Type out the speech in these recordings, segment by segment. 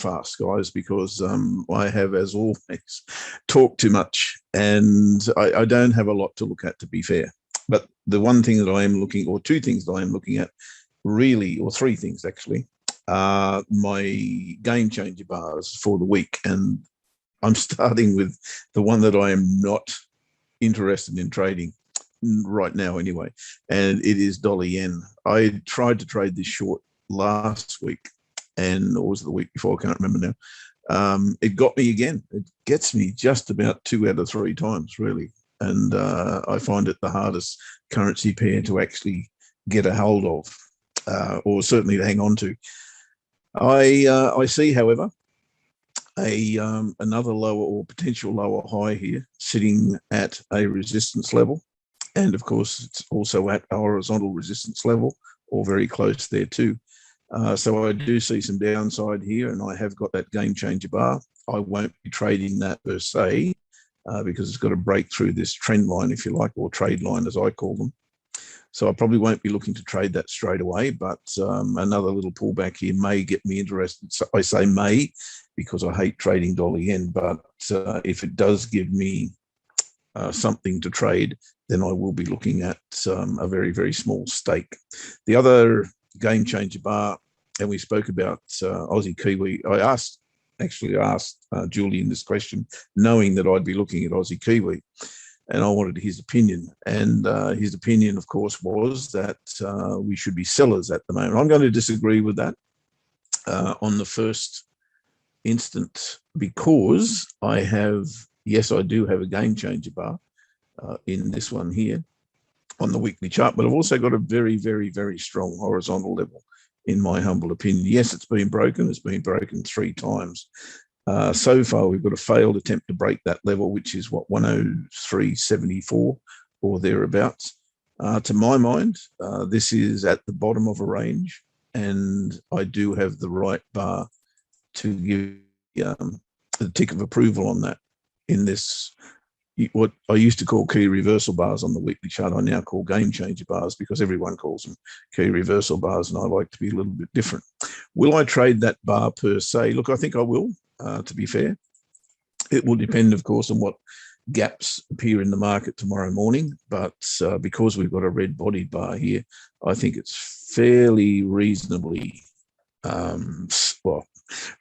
fast, guys, because I have, as always, talked too much, and I don't have a lot to look at, to be fair. But the one thing that I am looking, or two things that I am looking at, really, or three things actually, are my game changer bars for the week. And I'm starting with the one that I am not interested in trading right now anyway, and it is dollar yen. I tried to trade this short last week, and or was it the week before? I can't remember now. It got me again. It gets me just about 2 out of 3 times, really. And I find it the hardest currency pair to actually get a hold of, or certainly to hang on to. I see, however, another lower or potential lower high here sitting at a resistance level. And of course, it's also at a horizontal resistance level, or very close there too. So I do see some downside here, and I have got that game changer bar. I won't be trading that per se, because it's got to break through this trend line, if you like, or trade line as I call them. So I probably won't be looking to trade that straight away, but another little pullback here may get me interested. So I say may because I hate trading dollar yen, but if it does give me something to trade, then I will be looking at a very, very small stake. The other game changer bar, and we spoke about Aussie Kiwi. I asked Julian this question, knowing that I'd be looking at Aussie Kiwi, and I wanted his opinion. And his opinion, of course, was that we should be sellers at the moment. I'm going to disagree with that on the first instant, because I do have a game changer bar in this one here on the weekly chart, but I've also got a very, very, very strong horizontal level, in my humble opinion. Yes, it's been broken. It's been broken 3 times. So far, we've got a failed attempt to break that level, which is what, 103.74 or thereabouts. To my mind, this is at the bottom of a range, and I do have the right bar to give the tick of approval on that. In this, what I used to call key reversal bars on the weekly chart, I now call game changer bars, because everyone calls them key reversal bars, and I like to be a little bit different. Will I trade that bar per se? Look, I think I will, to be fair. It will depend, of course, on what gaps appear in the market tomorrow morning, but because we've got a red bodied bar here, I think it's fairly reasonably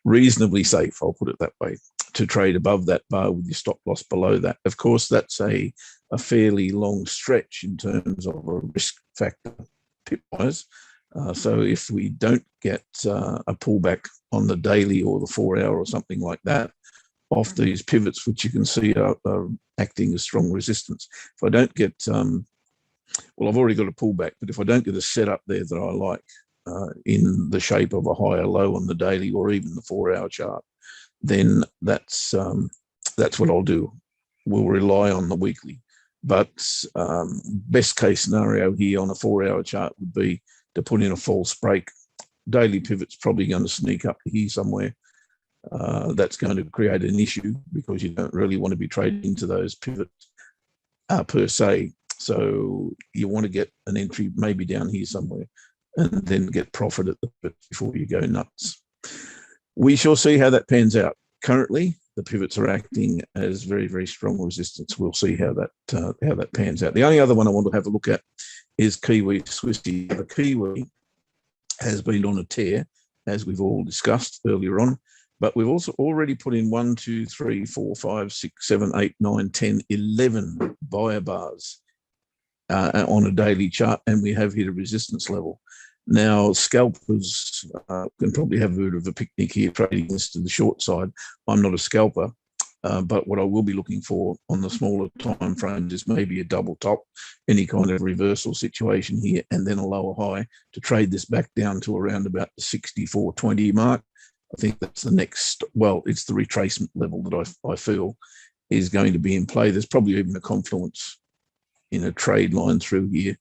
reasonably safe, I'll put it that way, to trade above that bar with your stop loss below that. Of course, that's a fairly long stretch in terms of a risk factor pip-wise. So if we don't get a pullback on the daily or the 4 hour or something like that off these pivots, which you can see are acting as strong resistance, if I don't get, well, I've already got a pullback, but if I don't get a setup there that I like, in the shape of a higher low on the daily or even the 4 hour chart, then that's what I'll do. We'll rely on the weekly. But best case scenario here on a 4 hour chart would be to put in a false break. Daily pivot's probably going to sneak up to here somewhere. That's going to create an issue, because you don't really want to be trading to those pivots per se. So you want to get an entry maybe down here somewhere, and then get profit at the pivot before you go nuts. We shall see how that pans out. Currently, the pivots are acting as very, very strong resistance. We'll see how that pans out. The only other one I want to have a look at is Kiwi Swissy. The Kiwi has been on a tear, as we've all discussed earlier on, but we've also already put in 1, 2, 3, 4, 5, 6, 7, 8, 9, 10, 11 buyer bars on a daily chart, and we have hit a resistance level. Now, scalpers can probably have a bit of a picnic here, trading this to the short side. I'm not a scalper, but what I will be looking for on the smaller time frames is maybe a double top, any kind of reversal situation here, and then a lower high to trade this back down to around about the 64.20 mark. I think that's the next, well, it's the retracement level that I feel is going to be in play. There's probably even a confluence in a trade line through here.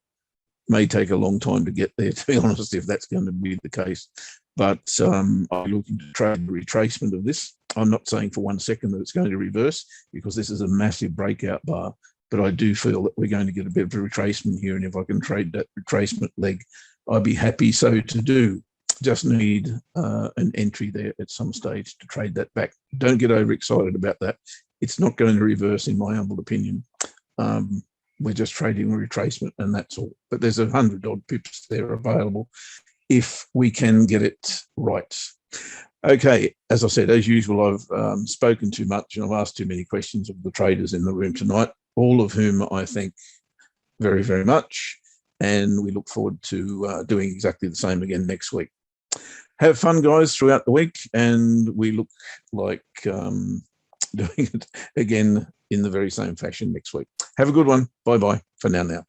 May take a long time to get there, to be honest, if that's going to be the case. But I'm looking to trade the retracement of this. I'm not saying for 1 second that it's going to reverse, because this is a massive breakout bar, but I do feel that we're going to get a bit of a retracement here, and if I can trade that retracement leg, I'd be happy so to do. just need an entry there at some stage to trade that back. Don't get overexcited about that. It's not going to reverse, in my humble opinion. We're just trading a retracement, and that's all. But there's 100 odd pips there available if we can get it right. Okay, as I said, as usual, I've spoken too much and I've asked too many questions of the traders in the room tonight, all of whom I thank very, very much. And we look forward to doing exactly the same again next week. Have fun, guys, throughout the week. And we look like doing it again in the very same fashion next week. Have a good one. Bye-bye for now.